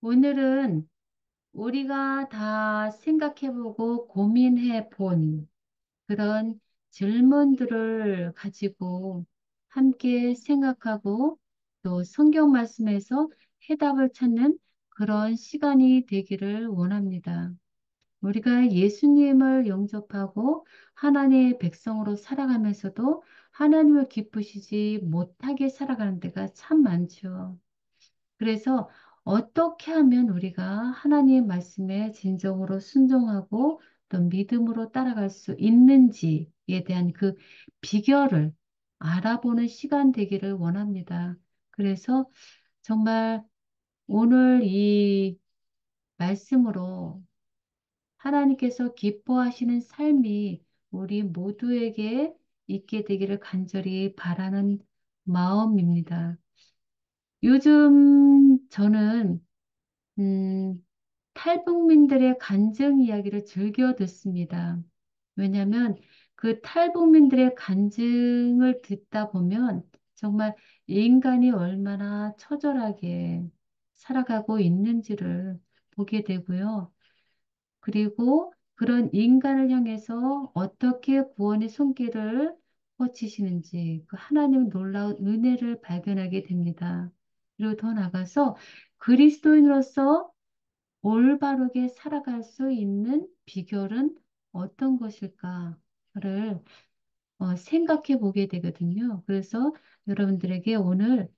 오늘은 우리가 다 생각해보고 고민해 본 그런 질문들을 가지고 함께 생각하고 또 성경 말씀에서 해답을 찾는 그런 시간이 되기를 원합니다. 우리가 예수님을 영접하고 하나님의 백성으로 살아가면서도 하나님을 기쁘시지 못하게 살아가는 데가 참 많죠. 그래서 어떻게 하면 우리가 하나님의 말씀에 진정으로 순종하고 또 믿음으로 따라갈 수 있는지에 대한 그 비결을 알아보는 시간 되기를 원합니다. 그래서 정말 오늘 이 말씀으로 하나님께서 기뻐하시는 삶이 우리 모두에게 있게 되기를 간절히 바라는 마음입니다. 요즘 저는 음, 탈북민들의 간증 이야기를 즐겨 듣습니다. 왜냐하면 그 탈북민들의 간증을 듣다 보면 정말 인간이 얼마나 처절하게 살아가고 있는지를 보게 되고요. 그리고 그런 인간을 향해서 어떻게 구원의 손길을 뻗치시는지 그 하나님의 놀라운 은혜를 발견하게 됩니다. 그리고 더 나아가서 그리스도인으로서 올바르게 살아갈 수 있는 비결은 어떤 것일까를 생각해 보게 되거든요. 그래서 여러분들에게 오늘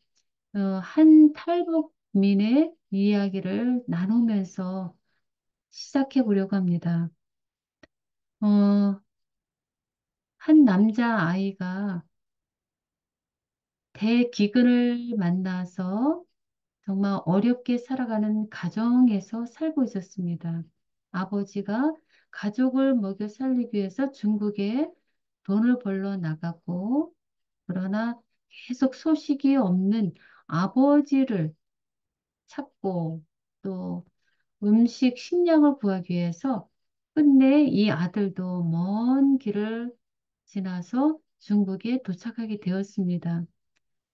한 탈북민의 이야기를 나누면서 시작해 보려고 합니다. 어, 한 남자 아이가 대기근을 만나서 정말 어렵게 살아가는 가정에서 살고 있었습니다. 아버지가 가족을 먹여 살리기 위해서 중국에 돈을 벌러 나가고, 그러나 계속 소식이 없는 아버지를 찾고, 또 음식, 식량을 구하기 위해서 끝내 이 아들도 먼 길을 지나서 중국에 도착하게 되었습니다.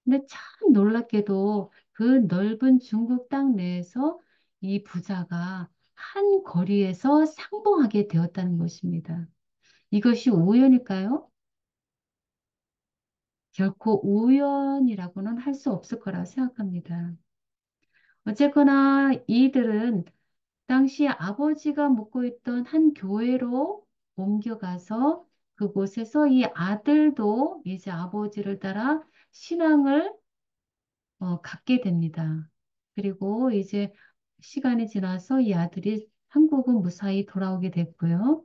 근데 참 놀랍게도 그 넓은 중국 땅 내에서 이 부자가 한 거리에서 상봉하게 되었다는 것입니다. 이것이 우연일까요? 결코 우연이라고는 할 수 없을 거라 생각합니다. 어쨌거나 이들은 당시 아버지가 묵고 있던 한 교회로 옮겨가서 그곳에서 이 아들도 이제 아버지를 따라 신앙을 갖게 됩니다. 그리고 이제 시간이 지나서 이 아들이 한국은 무사히 돌아오게 됐고요.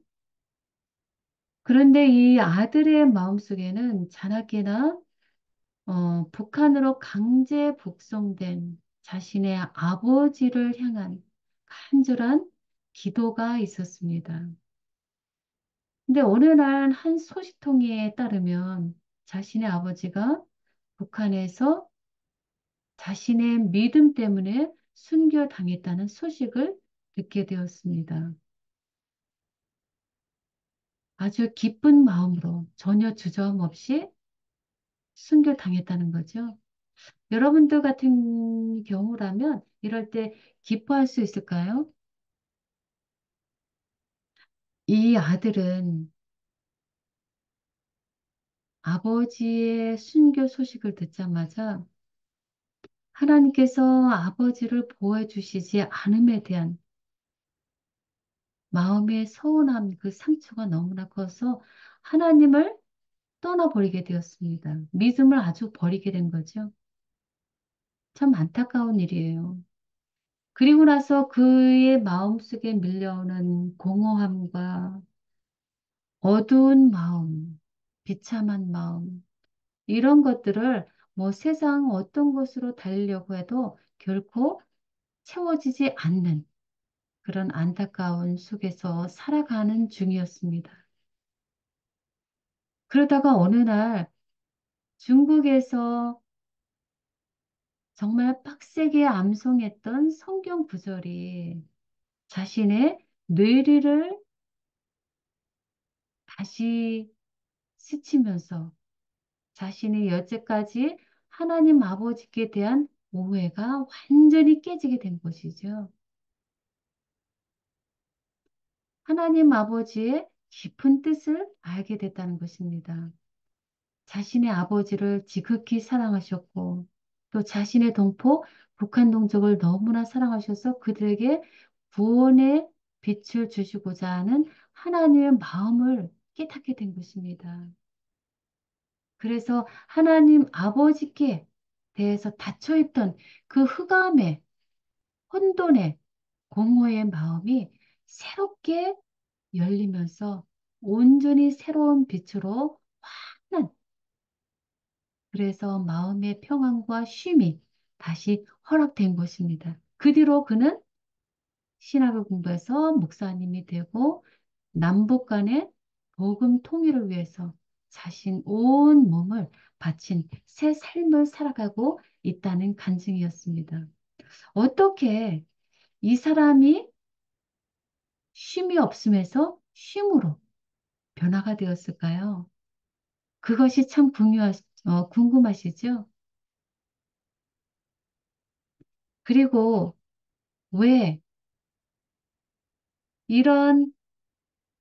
그런데 이 아들의 마음속에는 자나깨나 북한으로 강제 북송된 자신의 아버지를 향한 간절한 기도가 있었습니다. 근데 어느 날 한 소식통에 따르면 자신의 아버지가 북한에서 자신의 믿음 때문에 순교당했다는 소식을 듣게 되었습니다. 아주 기쁜 마음으로 전혀 주저함 없이 순교당했다는 거죠. 여러분들 같은 경우라면 이럴 때 기뻐할 수 있을까요? 이 아들은 아버지의 순교 소식을 듣자마자 하나님께서 아버지를 보호해 주시지 않음에 대한 마음의 서운함, 그 상처가 너무나 커서 하나님을 떠나버리게 되었습니다. 믿음을 아주 버리게 된 거죠. 참 안타까운 일이에요. 그리고 나서 그의 마음속에 밀려오는 공허함과 어두운 마음, 비참한 마음, 이런 것들을 뭐 세상 어떤 곳으로 달리려고 해도 결코 채워지지 않는 그런 안타까운 속에서 살아가는 중이었습니다. 그러다가 어느 날 중국에서 정말 빡세게 암송했던 성경 구절이 자신의 뇌리를 다시 스치면서 자신이 여태까지 하나님 아버지께 대한 오해가 완전히 깨지게 된 것이죠. 하나님 아버지의 깊은 뜻을 알게 됐다는 것입니다. 자신의 아버지를 지극히 사랑하셨고 또 자신의 동포 북한 동족을 너무나 사랑하셔서 그들에게 구원의 빛을 주시고자 하는 하나님의 마음을 깨닫게 된 것입니다. 그래서 하나님 아버지께 대해서 닫혀있던 그 흑암의 혼돈의 공허의 마음이 새롭게 열리면서 온전히 새로운 빛으로 환한 그래서 마음의 평안과 쉼이 다시 허락된 것입니다. 그 뒤로 그는 신학을 공부해서 목사님이 되고 남북 간의 복음 통일을 위해서 자신 온 몸을 바친 새 삶을 살아가고 있다는 간증이었습니다. 어떻게 이 사람이 쉼이 없음에서 쉼으로 변화가 되었을까요? 그것이 참 궁금하시죠? 그리고 왜 이런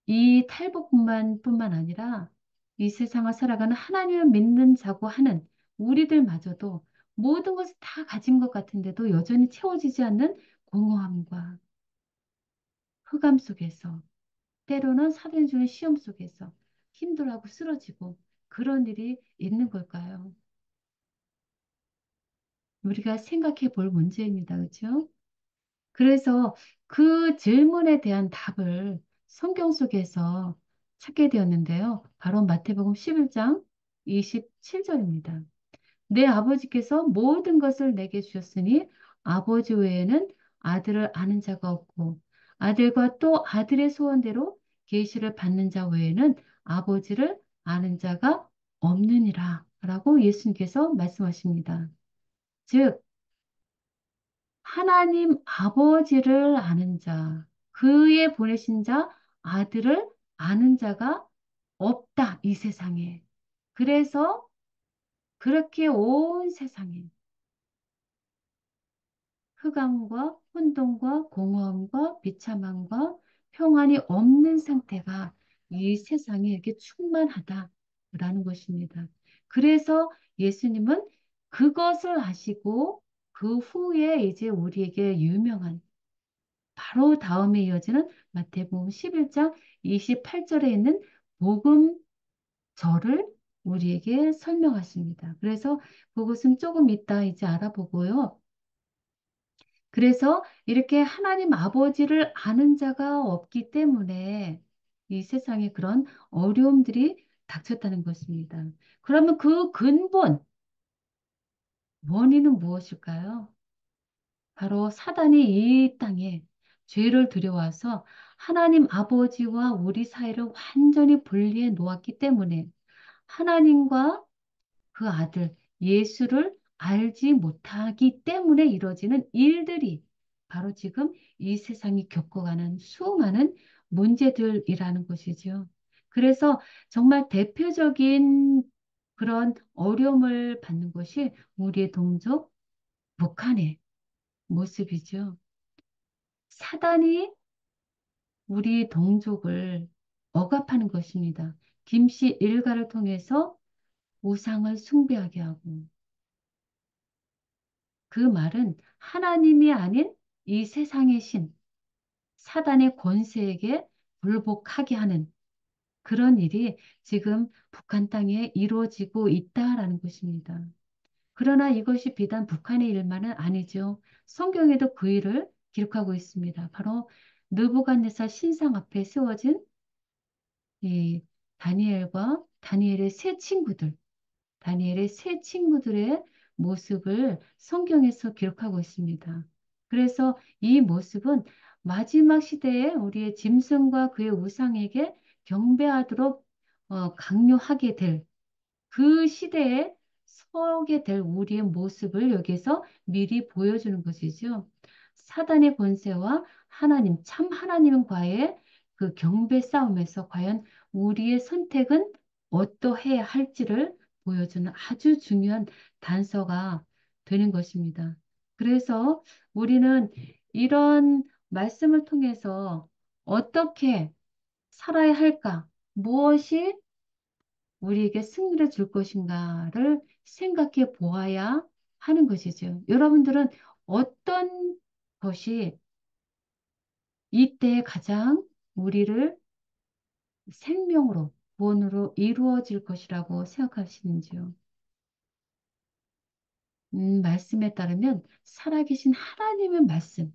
이 탈북뿐만 아니라 이 세상을 살아가는 하나님을 믿는 자고 하는 우리들마저도 모든 것을 다 가진 것 같은데도 여전히 채워지지 않는 공허함과 흑암 속에서 때로는 사단이 주는 시험 속에서 힘들어하고 쓰러지고 그런 일이 있는 걸까요? 우리가 생각해 볼 문제입니다. 그렇죠? 그래서 그 질문에 대한 답을 성경 속에서 찾게 되었는데요. 바로 마태복음 11장 27절입니다. 내 아버지께서 모든 것을 내게 주셨으니 아버지 외에는 아들을 아는 자가 없고 아들과 또 아들의 소원대로 계시를 받는 자 외에는 아버지를 아는 자가 없느니라 라고 예수님께서 말씀하십니다. 즉 하나님 아버지를 아는 자, 그의 보내신 자, 아들을 아는 자가 없다, 이 세상에. 그래서 그렇게 온 세상에 흑암과 혼돈과 공허함과 비참함과 평안이 없는 상태가 이 세상에 이렇게 충만하다라는 것입니다. 그래서 예수님은 그것을 아시고 그 후에 이제 우리에게 유명한 바로 다음에 이어지는 마태복음 11장 28절에 있는 복음절을 우리에게 설명하십니다. 그래서 그것은 조금 이따 이제 알아보고요. 그래서 이렇게 하나님 아버지를 아는 자가 없기 때문에 이 세상에 그런 어려움들이 닥쳤다는 것입니다. 그러면 그 근본, 원인은 무엇일까요? 바로 사단이 이 땅에 죄를 들여와서 하나님 아버지와 우리 사이를 완전히 분리해 놓았기 때문에 하나님과 그 아들 예수를 알지 못하기 때문에 이루어지는 일들이 바로 지금 이 세상이 겪어가는 수많은 문제들이라는 것이죠. 그래서 정말 대표적인 그런 어려움을 받는 것이 우리의 동족 북한의 모습이죠. 사단이 우리 동족을 억압하는 것입니다. 김씨 일가를 통해서 우상을 숭배하게 하고 그 말은 하나님이 아닌 이 세상의 신, 사단의 권세에게 굴복하게 하는 그런 일이 지금 북한 땅에 이루어지고 있다라는 것입니다. 그러나 이것이 비단 북한의 일만은 아니죠. 성경에도 그 일을 기록하고 있습니다. 바로 느부갓네살 신상 앞에 세워진 이 다니엘과 다니엘의 세 친구들, 다니엘의 세 친구들의 모습을 성경에서 기록하고 있습니다. 그래서 이 모습은 마지막 시대에 우리의 짐승과 그의 우상에게 경배하도록 강요하게 될 그 시대에 서게 될 우리의 모습을 여기서 미리 보여주는 것이죠. 사단의 권세와 하나님, 참 하나님과의 그 경배 싸움에서 과연 우리의 선택은 어떠해야 할지를 보여주는 아주 중요한 단서가 되는 것입니다. 그래서 우리는 이런 말씀을 통해서 어떻게 살아야 할까? 무엇이 우리에게 승리를 줄 것인가를 생각해 보아야 하는 것이죠. 여러분들은 어떤 것이 이때 가장 우리를 생명으로, 구원으로 이루어질 것이라고 생각하시는지요? 말씀에 따르면 살아계신 하나님의 말씀,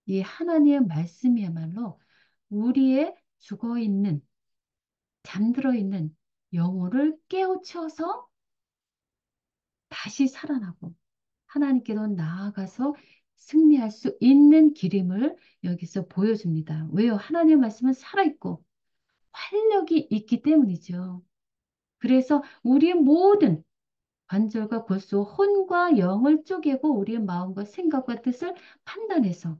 이 하나님의 말씀이야말로 우리의 죽어 있는, 잠들어 있는 영혼을 깨우쳐서 다시 살아나고 하나님께로 나아가서 승리할 수 있는 길임을 여기서 보여줍니다. 왜요? 하나님의 말씀은 살아있고 활력이 있기 때문이죠. 그래서 우리의 모든 관절과 골수, 혼과 영을 쪼개고 우리의 마음과 생각과 뜻을 판단해서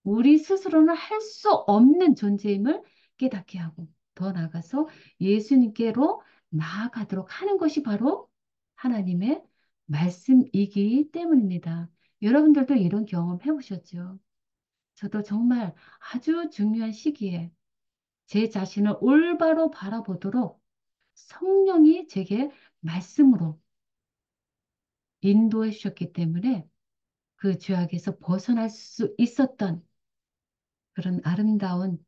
우리 스스로는 할 수 없는 존재임을 깨닫게 하고 더 나아가서 예수님께로 나아가도록 하는 것이 바로 하나님의 말씀이기 때문입니다. 여러분들도 이런 경험 해보셨죠? 저도 정말 아주 중요한 시기에 제 자신을 올바로 바라보도록 성령이 제게 말씀으로 인도해 주셨기 때문에 그 죄악에서 벗어날 수 있었던 그런 아름다운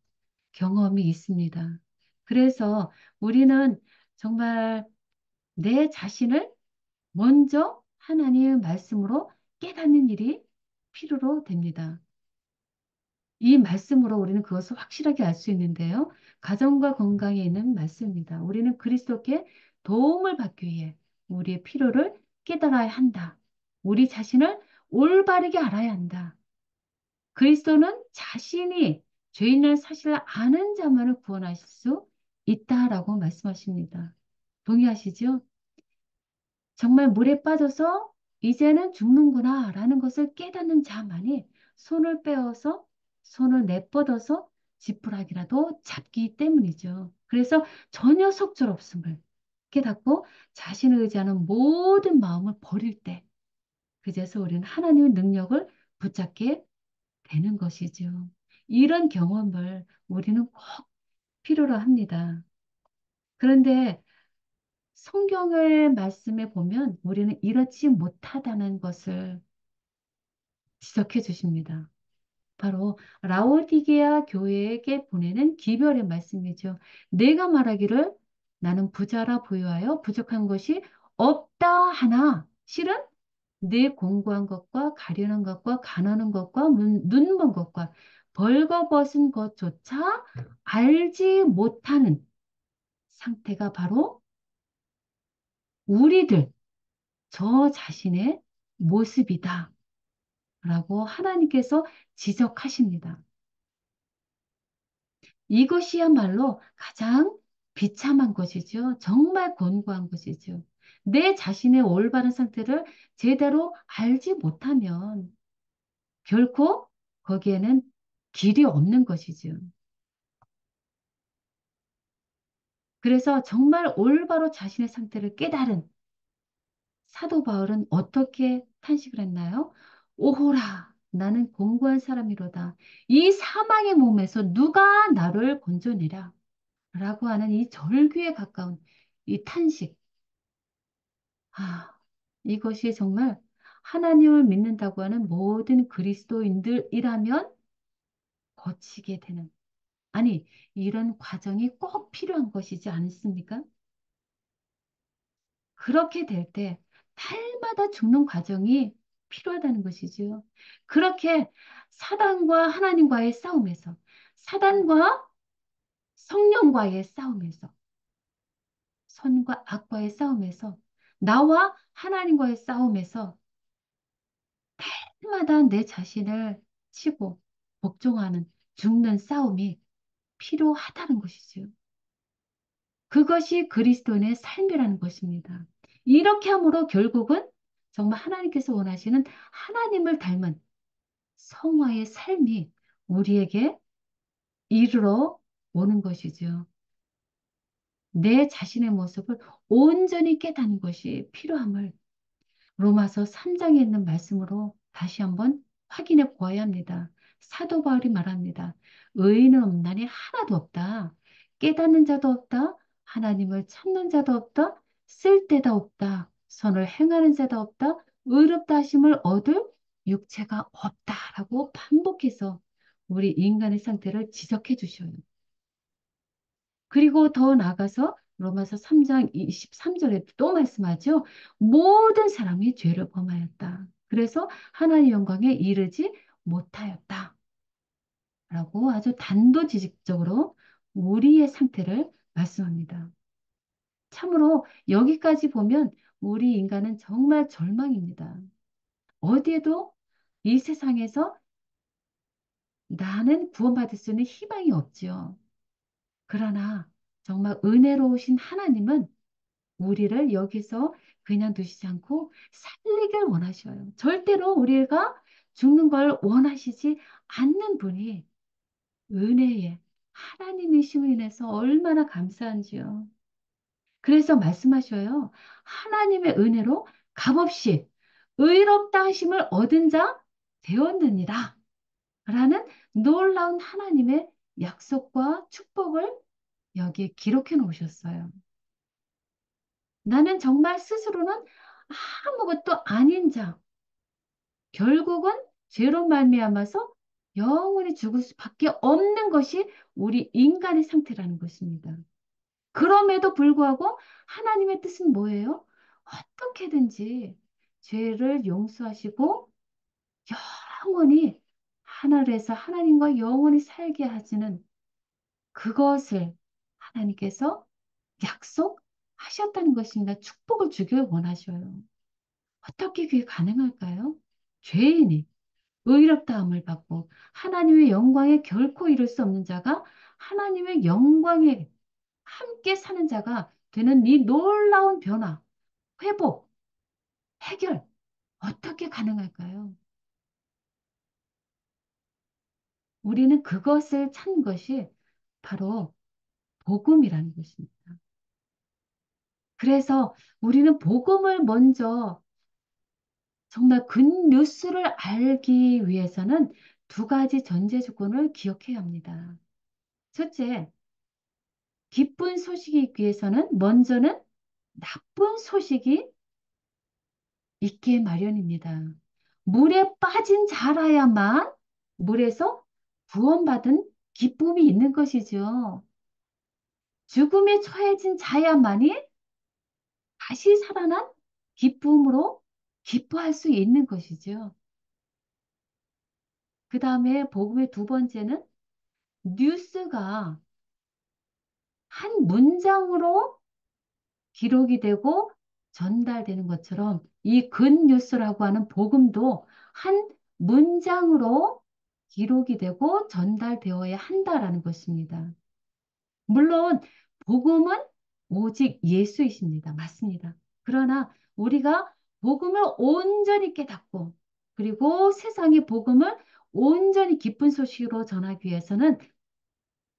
경험이 있습니다. 그래서 우리는 정말 내 자신을 먼저 하나님의 말씀으로 깨닫는 일이 필요로 됩니다. 이 말씀으로 우리는 그것을 확실하게 알 수 있는데요. 가정과 건강에 있는 말씀입니다. 우리는 그리스도께 도움을 받기 위해 우리의 필요를 깨달아야 한다. 우리 자신을 올바르게 알아야 한다. 그리스도는 자신이 죄인을 사실을 아는 자만을 구원하실 수 있다라고 말씀하십니다. 동의하시죠? 정말 물에 빠져서 이제는 죽는구나 라는 것을 깨닫는 자만이 손을 빼어서 손을 내뻗어서 지푸라기라도 잡기 때문이죠. 그래서 전혀 속절없음을 깨닫고 자신을 의지하는 모든 마음을 버릴 때 그제서 우리는 하나님의 능력을 붙잡게 되는 것이죠. 이런 경험을 우리는 꼭 필요로 합니다. 그런데 성경의 말씀에 보면 우리는 이렇지 못하다는 것을 지적해 주십니다. 바로 라오디게아 교회에게 보내는 기별의 말씀이죠. 내가 말하기를 나는 부자라 보여하여 부족한 것이 없다 하나 실은 내 공고한 것과 가련한 것과 가난한 것과 눈먼 것과 벌거벗은 것조차 알지 못하는 상태가 바로 우리들 저 자신의 모습이다. 라고 하나님께서 지적하십니다. 이것이야말로 가장 비참한 것이죠. 정말 곤고한 것이죠. 내 자신의 올바른 상태를 제대로 알지 못하면 결코 거기에는 길이 없는 것이죠. 그래서 정말 올바로 자신의 상태를 깨달은 사도 바울은 어떻게 탄식을 했나요? 오호라, 나는 공고한 사람이로다. 이 사망의 몸에서 누가 나를 건져내랴? 라고 하는 이 절규에 가까운 이 탄식. 아, 이것이 정말 하나님을 믿는다고 하는 모든 그리스도인들이라면 거치게 되는, 아니, 이런 과정이 꼭 필요한 것이지 않습니까? 그렇게 될 때 달마다 죽는 과정이 필요하다는 것이지요. 그렇게 사단과 하나님과의 싸움에서, 사단과 성령과의 싸움에서, 선과 악과의 싸움에서, 나와 하나님과의 싸움에서 달마다 내 자신을 치고 복종하는 죽는 싸움이 필요하다는 것이지요. 그것이 그리스도인의 삶이라는 것입니다. 이렇게 함으로 결국은 정말 하나님께서 원하시는 하나님을 닮은 성화의 삶이 우리에게 이르러 오는 것이죠. 내 자신의 모습을 온전히 깨닫는 것이 필요함을 로마서 3장에 있는 말씀으로 다시 한번 확인해 보아야 합니다. 사도 바울이 말합니다. 의인은 없나니 하나도 없다. 깨닫는 자도 없다. 하나님을 찾는 자도 없다. 쓸데다 없다. 선을 행하는 자도 없다. 의롭다 하심을 얻을 육체가 없다라고 반복해서 우리 인간의 상태를 지적해 주셔요. 그리고 더 나아가서 로마서 3장 23절에 또 말씀하죠. 모든 사람이 죄를 범하였다. 그래서 하나님의 영광에 이르지 못하였다. 라고 아주 단도직입적으로 우리의 상태를 말씀합니다. 참으로 여기까지 보면 우리 인간은 정말 절망입니다. 어디에도 이 세상에서 나는 구원받을 수 있는 희망이 없지요. 그러나 정말 은혜로우신 하나님은 우리를 여기서 그냥 두시지 않고 살리길 원하셔요. 절대로 우리가 죽는 걸 원하시지 않는 분이 은혜의 하나님이심을 인해서 얼마나 감사한지요. 그래서 말씀하셔요. 하나님의 은혜로 값없이 의롭다 하심을 얻은 자 되었느니라. 라는 놀라운 하나님의 약속과 축복을 여기에 기록해 놓으셨어요. 나는 정말 스스로는 아무것도 아닌 자, 결국은 죄로 말미암아서 영원히 죽을 수밖에 없는 것이 우리 인간의 상태라는 것입니다. 그럼에도 불구하고 하나님의 뜻은 뭐예요? 어떻게든지 죄를 용서하시고 영원히 하늘에서 하나님과 영원히 살게 하시는 그것을 하나님께서 약속하셨다는 것입니다. 축복을 주길 원하셔요. 어떻게 그게 가능할까요? 죄인이 의롭다함을 받고 하나님의 영광에 결코 이룰 수 없는 자가 하나님의 영광에 함께 사는 자가 되는 이 놀라운 변화, 회복, 해결, 어떻게 가능할까요? 우리는 그것을 찾는 것이 바로 복음이라는 것입니다. 그래서 우리는 복음을 먼저 정말 굿뉴스를 알기 위해서는 두 가지 전제 조건을 기억해야 합니다. 첫째, 기쁜 소식이 있기 위해서는 먼저는 나쁜 소식이 있게 마련입니다. 물에 빠진 자라야만 물에서 구원받은 기쁨이 있는 것이죠. 죽음에 처해진 자야만이 다시 살아난 기쁨으로 기뻐할 수 있는 것이죠. 그 다음에 복음의 두 번째는 뉴스가 한 문장으로 기록이 되고 전달되는 것처럼 이 굿뉴스라고 하는 복음도 한 문장으로 기록이 되고 전달되어야 한다라는 것입니다. 물론 복음은 오직 예수이십니다. 맞습니다. 그러나 우리가 복음을 온전히 깨닫고 그리고 세상의 복음을 온전히 기쁜 소식으로 전하기 위해서는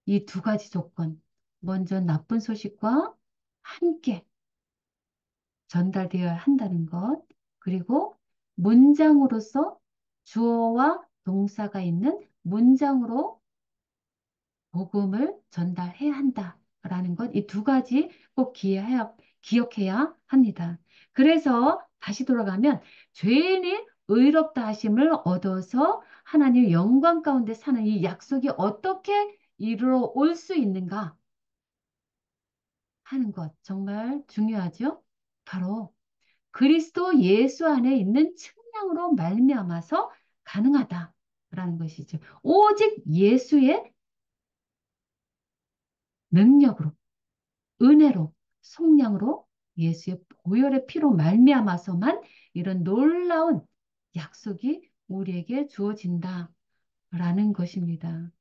이 두 가지 조건, 먼저 나쁜 소식과 함께 전달되어야 한다는 것, 그리고 문장으로서 주어와 동사가 있는 문장으로 복음을 전달해야 한다라는 것, 이 두 가지 꼭 기억해야 합니다. 그래서 다시 돌아가면 죄인이 의롭다 하심을 얻어서 하나님의 영광 가운데 사는 이 약속이 어떻게 이루어 올 수 있는가 하는 것 정말 중요하죠. 바로 그리스도 예수 안에 있는 측량으로 말미암아서 가능하다라는 것이죠. 오직 예수의 능력으로, 은혜로, 속량으로 예수의 보혈의 피로 말미암아서만 이런 놀라운 약속이 우리에게 주어진다라는 것입니다.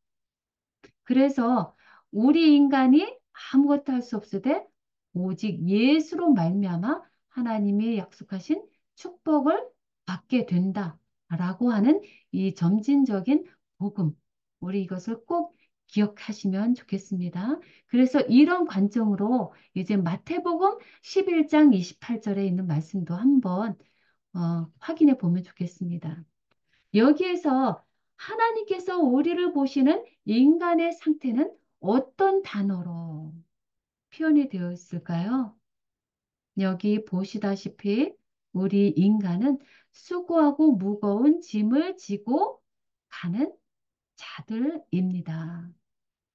그래서 우리 인간이 아무것도 할 수 없으되 오직 예수로 말미암아 하나님이 약속하신 축복을 받게 된다라고 하는 이 점진적인 복음. 우리 이것을 꼭 기억하시면 좋겠습니다. 그래서 이런 관점으로 이제 마태복음 11장 28절에 있는 말씀도 한번 확인해 보면 좋겠습니다. 여기에서 하나님께서 우리를 보시는 인간의 상태는 어떤 단어로 표현이 되어 있을까요? 여기 보시다시피 우리 인간은 수고하고 무거운 짐을 지고 가는 자들입니다.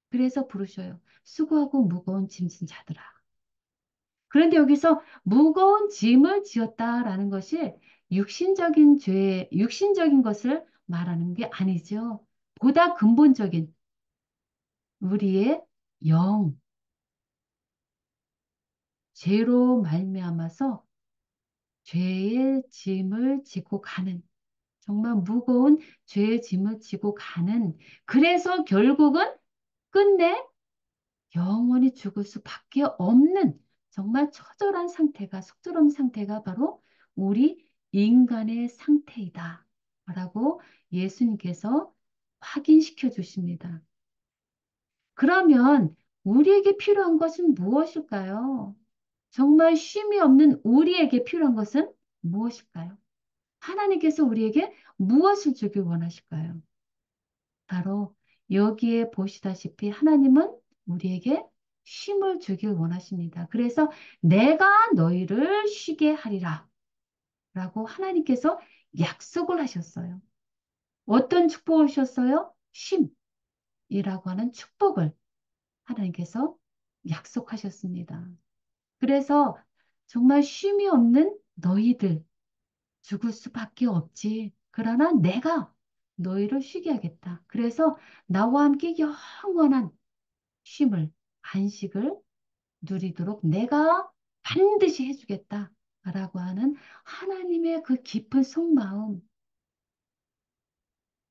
그래서 부르셔요. 수고하고 무거운 짐진 자들아. 그런데 여기서 무거운 짐을 지었다라는 것이 육신적인 죄, 육신적인 것을 말하는 게 아니죠. 보다 근본적인 우리의 영, 죄로 말미암아서 죄의 짐을 지고 가는 정말 무거운 죄의 짐을 지고 가는 그래서 결국은 끝내 영원히 죽을 수밖에 없는 정말 처절한 상태가 속절한 상태가 바로 우리 인간의 상태이다 라고 예수님께서 확인시켜 주십니다. 그러면 우리에게 필요한 것은 무엇일까요? 정말 쉼이 없는 우리에게 필요한 것은 무엇일까요? 하나님께서 우리에게 무엇을 주길 원하실까요? 바로 여기에 보시다시피 하나님은 우리에게 쉼을 주길 원하십니다. 그래서 내가 너희를 쉬게 하리라 라고 하나님께서 약속을 하셨어요. 어떤 축복을 하셨어요? 쉼이라고 하는 축복을 하나님께서 약속하셨습니다. 그래서 정말 쉼이 없는 너희들 죽을 수밖에 없지. 그러나 내가 너희를 쉬게 하겠다. 그래서 나와 함께 영원한 쉼을, 안식을 누리도록 내가 반드시 해주겠다. 라고 하는 하나님의 그 깊은 속마음,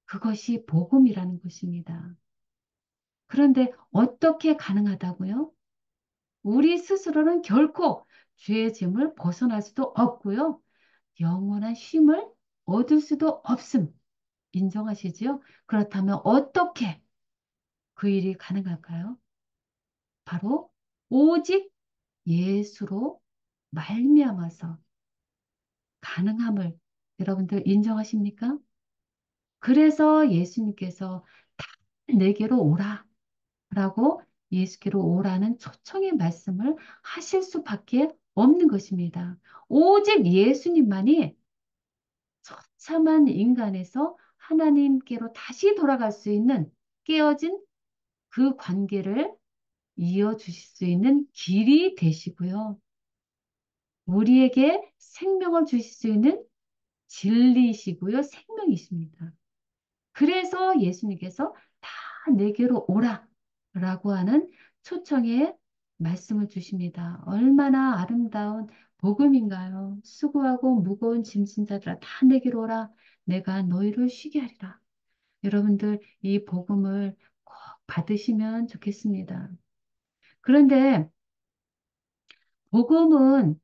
그것이 복음이라는 것입니다. 그런데 어떻게 가능하다고요? 우리 스스로는 결코 죄의 짐을 벗어날 수도 없고요. 영원한 쉼을 얻을 수도 없음. 인정하시지요? 그렇다면 어떻게 그 일이 가능할까요? 바로 오직 예수로 말미암아서 가능함을 여러분들 인정하십니까? 그래서 예수님께서 다 내게로 오라 라고 예수께로 오라는 초청의 말씀을 하실 수밖에 없는 것입니다. 오직 예수님만이 처참한 인간에서 하나님께로 다시 돌아갈 수 있는 깨어진 그 관계를 이어주실 수 있는 길이 되시고요. 우리에게 생명을 주실 수 있는 진리이시고요. 생명이십니다. 그래서 예수님께서 다 내게로 오라 라고 하는 초청의 말씀을 주십니다. 얼마나 아름다운 복음인가요? 수고하고 무거운 짐진 자들아 다 내게로 오라. 내가 너희를 쉬게 하리라. 여러분들 이 복음을 꼭 받으시면 좋겠습니다. 그런데 복음은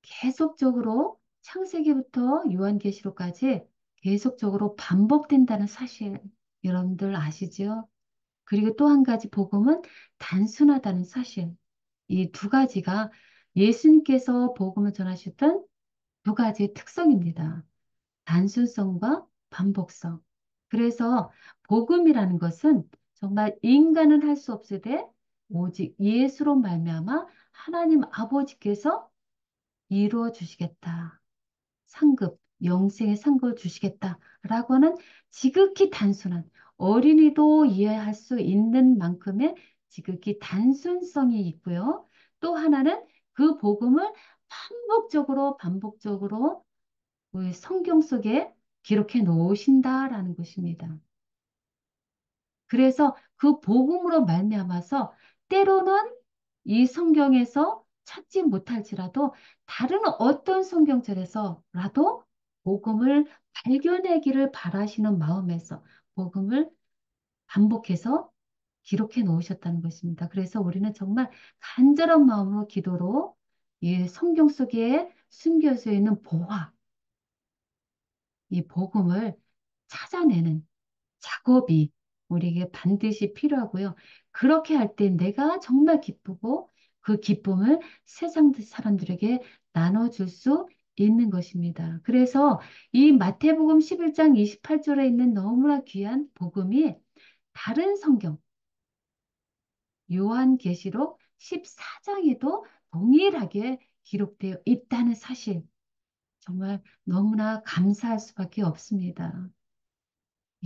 계속적으로 창세기부터 요한계시록까지 계속적으로 반복된다는 사실 여러분들 아시죠? 그리고 또 한 가지 복음은 단순하다는 사실. 이 두 가지가 예수님께서 복음을 전하셨던 두 가지의 특성입니다. 단순성과 반복성. 그래서 복음이라는 것은 정말 인간은 할 수 없을 때 오직 예수로 말미암아 하나님 아버지께서 이루어 주시겠다. 상급, 영생의 상급을 주시겠다라고 하는 지극히 단순한 어린이도 이해할 수 있는 만큼의 지극히 단순성이 있고요. 또 하나는 그 복음을 반복적으로 우리 성경 속에 기록해 놓으신다라는 것입니다. 그래서 그 복음으로 말미암아서 때로는 이 성경에서 찾지 못할지라도 다른 어떤 성경절에서라도 복음을 발견하기를 바라시는 마음에서 복음을 반복해서 기록해 놓으셨다는 것입니다. 그래서 우리는 정말 간절한 마음으로 기도로 이 성경 속에 숨겨져 있는 보화, 이 복음을 찾아내는 작업이 우리에게 반드시 필요하고요. 그렇게 할 때 내가 정말 기쁘고 그 기쁨을 세상 사람들에게 나눠줄 수 있는 것입니다. 그래서 이 마태복음 11장 28절에 있는 너무나 귀한 복음이 다른 성경, 요한계시록 14장에도 동일하게 기록되어 있다는 사실, 정말 너무나 감사할 수밖에 없습니다.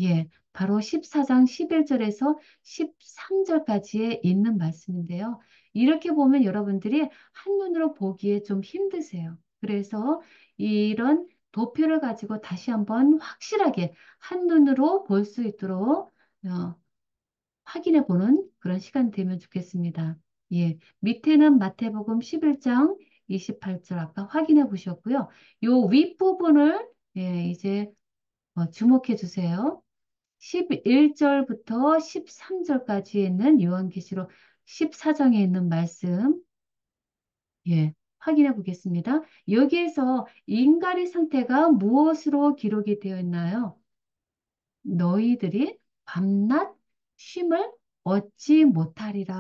예, 바로 14장 11절에서 13절까지에 있는 말씀인데요. 이렇게 보면 여러분들이 한눈으로 보기에 좀 힘드세요. 그래서 이런 도표를 가지고 다시 한번 확실하게 한눈으로 볼 수 있도록 확인해 보는 그런 시간 되면 좋겠습니다. 예, 밑에는 마태복음 11장 28절 아까 확인해 보셨고요. 요 윗부분을 이제 주목해 주세요. 11절부터 13절까지 있는 요한계시록 14장에 있는 말씀, 예, 확인해 보겠습니다. 여기에서 인간의 상태가 무엇으로 기록이 되어 있나요? 너희들이 밤낮 쉼을 얻지 못하리라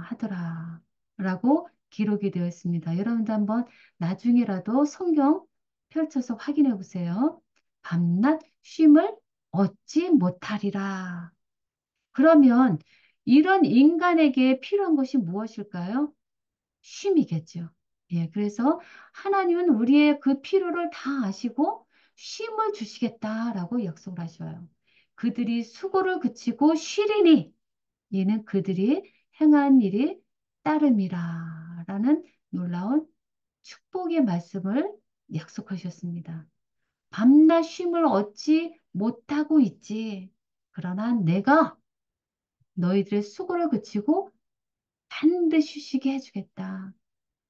하더라. 라고 기록이 되어 있습니다. 여러분도 한번 나중에라도 성경 펼쳐서 확인해 보세요. 밤낮 쉼을 얻지 못하리라. 그러면 이런 인간에게 필요한 것이 무엇일까요? 쉼이겠죠. 예, 그래서 하나님은 우리의 그 필요를 다 아시고 쉼을 주시겠다라고 약속을 하셔요. 그들이 수고를 그치고 쉬리니 이는 그들이 행한 일이 따름이라 라는 놀라운 축복의 말씀을 약속하셨습니다. 밤낮 쉼을 얻지 못하고 있지. 그러나 내가 너희들의 수고를 그치고 반드시 쉬게 해주겠다.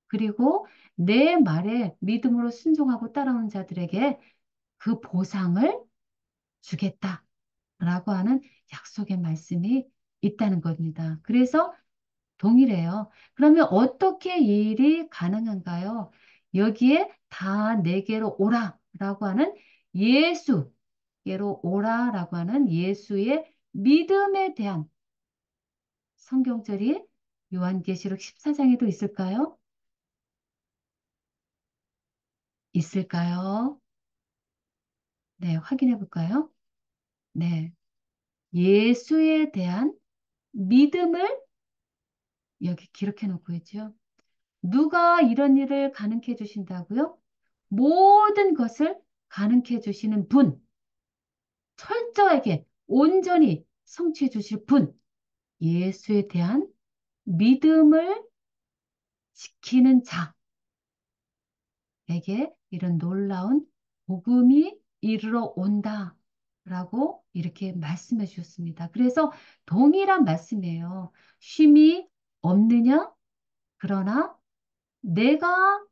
그리고 내 말에 믿음으로 순종하고 따라오는 자들에게 그 보상을 주겠다. 라고 하는 약속의 말씀이 있다는 겁니다. 그래서 동일해요. 그러면 어떻게 이 일이 가능한가요? 여기에 다 내게로 오라. 라고 하는 예수께로 오라. 라고 하는 예수의 믿음에 대한 성경절이 요한계시록 14장에도 있을까요? 있을까요? 네, 확인해 볼까요? 네. 예수에 대한 믿음을 여기 기록해 놓고 있죠. 누가 이런 일을 가능케 해 주신다고요? 모든 것을 가능케 해 주시는 분, 철저하게 온전히 성취해 주실 분, 예수에 대한 믿음을 지키는 자에게 이런 놀라운 복음이 이르러 온다라고 이렇게 말씀해 주셨습니다. 그래서 동일한 말씀이에요. 쉼이 없느냐? 그러나 내가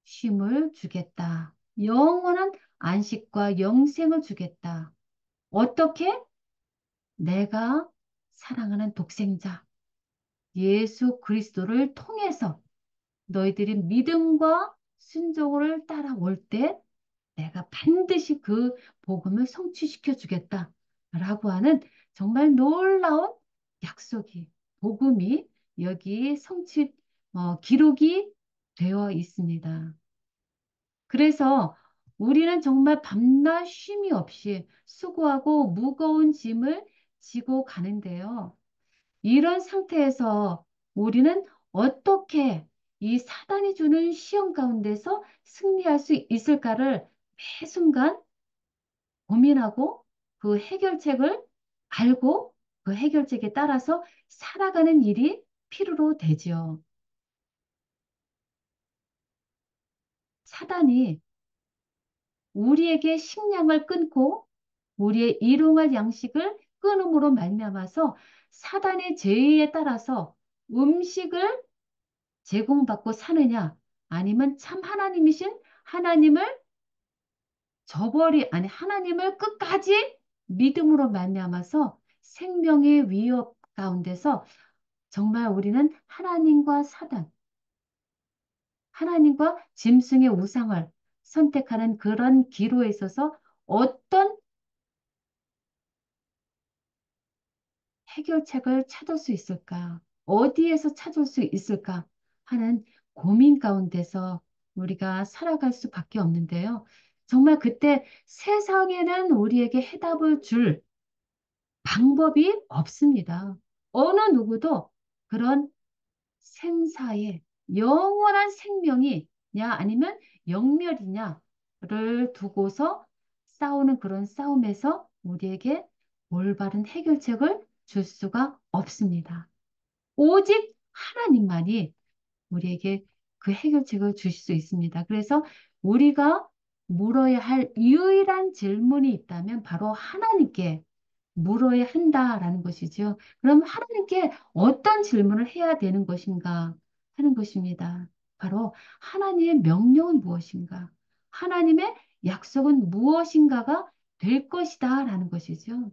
쉼을 주겠다. 영원한 안식과 영생을 주겠다. 어떻게? 내가 사랑하는 독생자 예수 그리스도를 통해서 너희들이 믿음과 순종을 따라올 때 내가 반드시 그 복음을 성취시켜 주겠다. 라고 하는 정말 놀라운 약속이, 복음이 여기 기록이 되어 있습니다. 그래서 우리는 정말 밤낮 쉼이 없이 수고하고 무거운 짐을 지고 가는데요. 이런 상태에서 우리는 어떻게 이 사단이 주는 시험 가운데서 승리할 수 있을까를 매 순간 고민하고 그 해결책을 알고 그 해결책에 따라서 살아가는 일이 필요로 되지요. 사단이 우리에게 식량을 끊고 우리의 일용할 양식을 끊음으로 말미암아서 사단의 제의에 따라서 음식을 제공받고 사느냐 아니면 참 하나님이신 하나님을 아니 하나님을 끝까지 믿음으로 말미암아서 생명의 위협 가운데서 정말 우리는 하나님과 짐승의 우상을 선택하는 그런 기로에 있어서 어떤 해결책을 찾을 수 있을까? 어디에서 찾을 수 있을까? 하는 고민 가운데서 우리가 살아갈 수밖에 없는데요. 정말 그때 세상에는 우리에게 해답을 줄 방법이 없습니다. 어느 누구도 그런 생사의 영원한 생명이냐 아니면 영멸이냐를 두고서 싸우는 그런 싸움에서 우리에게 올바른 해결책을 줄 수가 없습니다. 오직 하나님만이 우리에게 그 해결책을 주실 수 있습니다. 그래서 우리가 물어야 할 유일한 질문이 있다면 바로 하나님께 물어야 한다라는 것이죠. 그럼 하나님께 어떤 질문을 해야 되는 것인가 하는 것입니다. 바로 하나님의 명령은 무엇인가? 하나님의 약속은 무엇인가가 될 것이다라는 것이죠.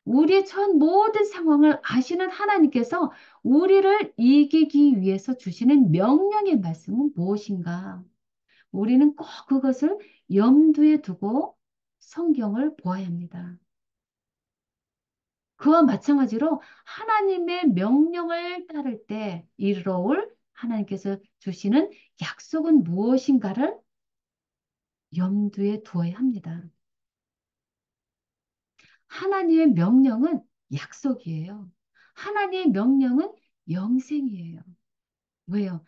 우리의 전 모든 상황을 아시는 하나님께서 우리를 이기기 위해서 주시는 명령의 말씀은 무엇인가? 우리는 꼭 그것을 염두에 두고 성경을 보아야 합니다. 그와 마찬가지로 하나님의 명령을 따를 때 이르러올 하나님께서 주시는 약속은 무엇인가를 염두에 두어야 합니다. 하나님의 명령은 약속이에요. 하나님의 명령은 영생이에요. 왜요?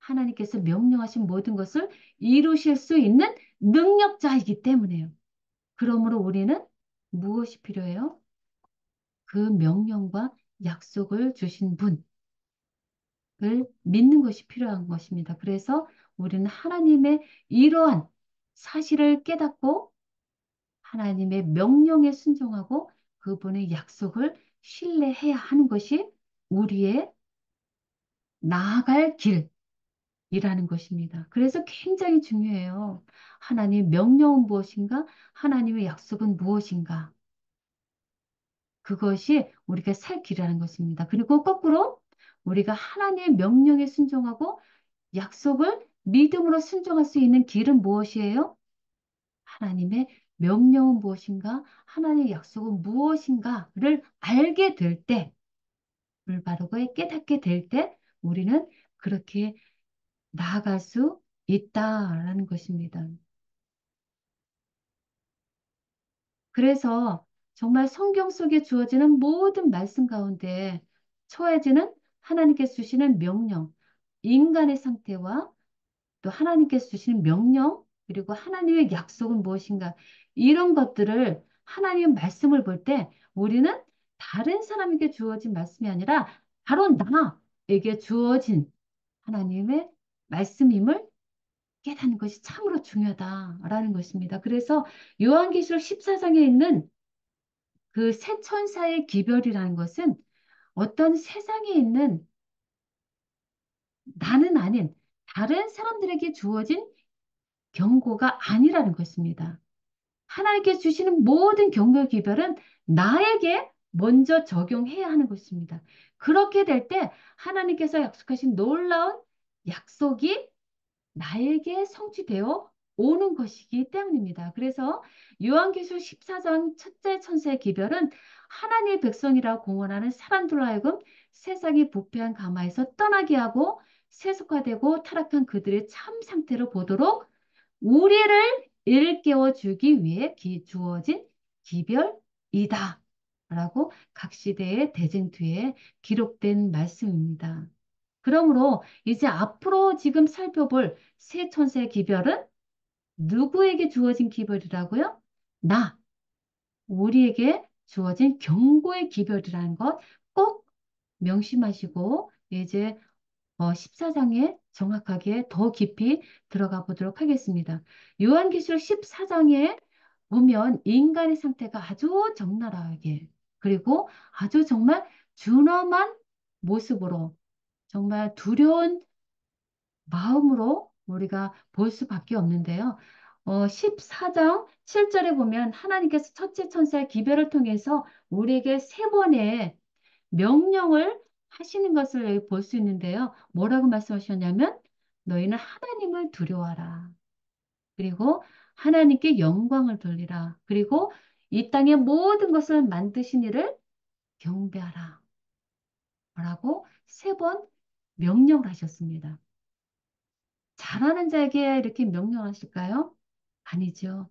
하나님께서 명령하신 모든 것을 이루실 수 있는 능력자이기 때문에요. 그러므로 우리는 무엇이 필요해요? 그 명령과 약속을 주신 분을 믿는 것이 필요한 것입니다. 그래서 우리는 하나님의 이러한 사실을 깨닫고 하나님의 명령에 순종하고 그분의 약속을 신뢰해야 하는 것이 우리의 나아갈 길이라는 것입니다. 그래서 굉장히 중요해요. 하나님의 명령은 무엇인가? 하나님의 약속은 무엇인가? 그것이 우리가 살 길이라는 것입니다. 그리고 거꾸로 우리가 하나님의 명령에 순종하고 약속을 믿음으로 순종할 수 있는 길은 무엇이에요? 하나님의 명령은 무엇인가? 하나님의 약속은 무엇인가를 알게 될 때, 올바르고 깨닫게 될 때, 우리는 그렇게 나아갈 수 있다라는 것입니다. 그래서 정말 성경 속에 주어지는 모든 말씀 가운데 처해지는 하나님께서 주시는 명령, 인간의 상태와 또 하나님께서 주시는 명령, 그리고 하나님의 약속은 무엇인가, 이런 것들을 하나님의 말씀을 볼 때 우리는 다른 사람에게 주어진 말씀이 아니라 바로 나에게 주어진 하나님의 말씀임을 깨닫는 것이 참으로 중요하다라는 것입니다. 그래서 요한계시록 14장에 있는 그 새 천사의 기별이라는 것은 어떤 세상에 있는 나는 아닌 다른 사람들에게 주어진 경고가 아니라는 것입니다. 하나님께 주시는 모든 경고 기별은 나에게 먼저 적용해야 하는 것입니다. 그렇게 될 때 하나님께서 약속하신 놀라운 약속이 나에게 성취되어 오는 것이기 때문입니다. 그래서 요한계시록 14장 첫째 천사의 기별은 하나님의 백성이라 공언하는 사람들로 하여금 세상이 부패한 가마에서 떠나게 하고 세속화되고 타락한 그들의 참 상태를 보도록 우리를 일깨워 주기 위해 주어진 기별이다. 라고 각 시대의 대쟁투에 기록된 말씀입니다. 그러므로 이제 앞으로 지금 살펴볼 새 천사의 기별은 누구에게 주어진 기별이라고요? 우리에게 주어진 경고의 기별이라는 것 꼭 명심하시고 이제 14장에 정확하게 더 깊이 들어가 보도록 하겠습니다. 요한계시록 14장에 보면 인간의 상태가 아주 적나라하게 그리고 아주 정말 준엄한 모습으로 정말 두려운 마음으로 우리가 볼 수밖에 없는데요. 14장 7절에 보면 하나님께서 첫째 천사의 기별을 통해서 우리에게 세 번의 명령을 하시는 것을 볼 수 있는데요. 뭐라고 말씀하셨냐면 너희는 하나님을 두려워하라. 그리고 하나님께 영광을 돌리라. 그리고 이 땅의 모든 것을 만드신 이를 경배하라. 라고 세 번 명령을 하셨습니다. 잘하는 자에게 이렇게 명령하실까요? 아니죠.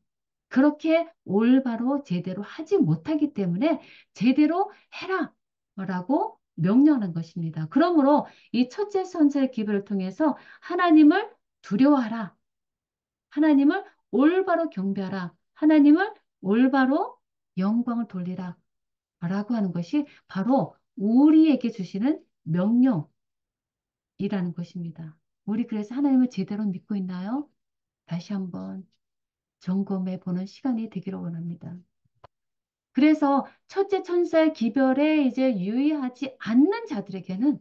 그렇게 올바로 제대로 하지 못하기 때문에 제대로 해라! 라고 명령하는 것입니다. 그러므로 이 첫째 선서의 기별을 통해서 하나님을 두려워하라. 하나님을 올바로 경배하라. 하나님을 올바로 영광을 돌리라. 라고 하는 것이 바로 우리에게 주시는 명령이라는 것입니다. 우리 그래서 하나님을 제대로 믿고 있나요? 다시 한번 점검해 보는 시간이 되기를 원합니다. 그래서 첫째 천사의 기별에 이제 유의하지 않는 자들에게는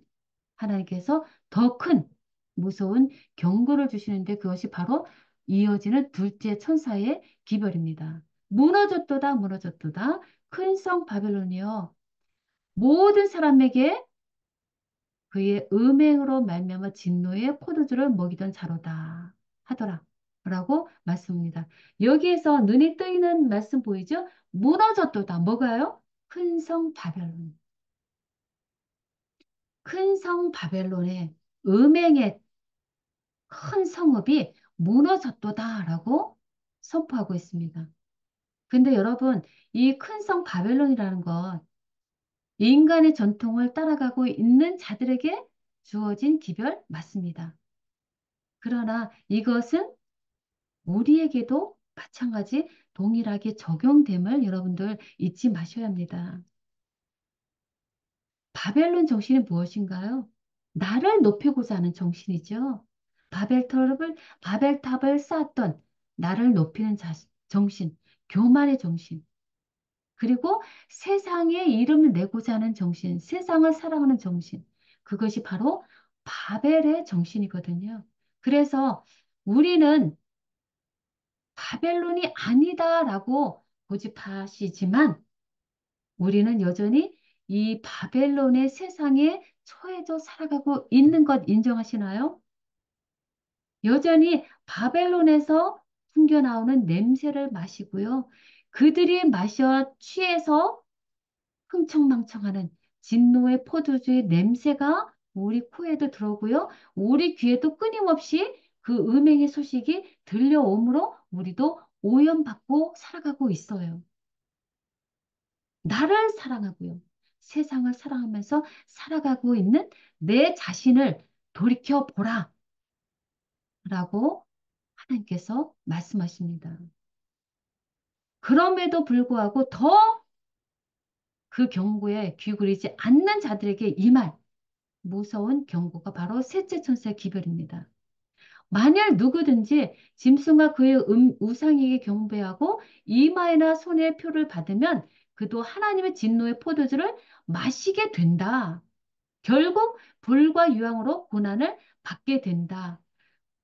하나님께서 더 큰 무서운 경고를 주시는데 그것이 바로 이어지는 둘째 천사의 기별입니다. 무너졌도다 무너졌도다 큰 성 바벨론이여 모든 사람에게 그의 음행으로 말미암아 진노의 포도주를 먹이던 자로다 하더라 라고 말씀합니다. 여기에서 눈이 뜨이는 말씀 보이죠? 무너졌도다 뭐가요? 큰 성 바벨론. 큰 성 바벨론의 음행의 큰 성읍이 무너졌도다라고 선포하고 있습니다. 근데 여러분, 이 큰 성 바벨론이라는 것, 인간의 전통을 따라가고 있는 자들에게 주어진 기별 맞습니다. 그러나 이것은 우리에게도 마찬가지 동일하게 적용됨을 여러분들 잊지 마셔야 합니다. 바벨론 정신이 무엇인가요? 나를 높이고자 하는 정신이죠. 바벨탑을 쌓았던 나를 높이는 정신, 교만의 정신, 그리고 세상에 이름을 내고자 하는 정신, 세상을 사랑하는 정신, 그것이 바로 바벨의 정신이거든요. 그래서 우리는 바벨론이 아니다라고 고집하시지만 우리는 여전히 이 바벨론의 세상에 처해져 살아가고 있는 것 인정하시나요? 여전히 바벨론에서 풍겨나오는 냄새를 마시고요. 그들이 마셔 취해서 흥청망청하는 진노의 포도주의 냄새가 우리 코에도 들어오고요. 우리 귀에도 끊임없이 그 음행의 소식이 들려오므로 우리도 오염받고 살아가고 있어요. 나를 사랑하고요. 세상을 사랑하면서 살아가고 있는 내 자신을 돌이켜 보라. 라고 하나님께서 말씀하십니다. 그럼에도 불구하고 더 그 경고에 귀 기울이지 않는 자들에게 임할 무서운 경고가 바로 셋째 천사의 기별입니다. 만약 누구든지 짐승과 그의 우상에게 경배하고 이마에나 손에 표를 받으면 그도 하나님의 진노의 포도주를 마시게 된다. 결국 불과 유황으로 고난을 받게 된다.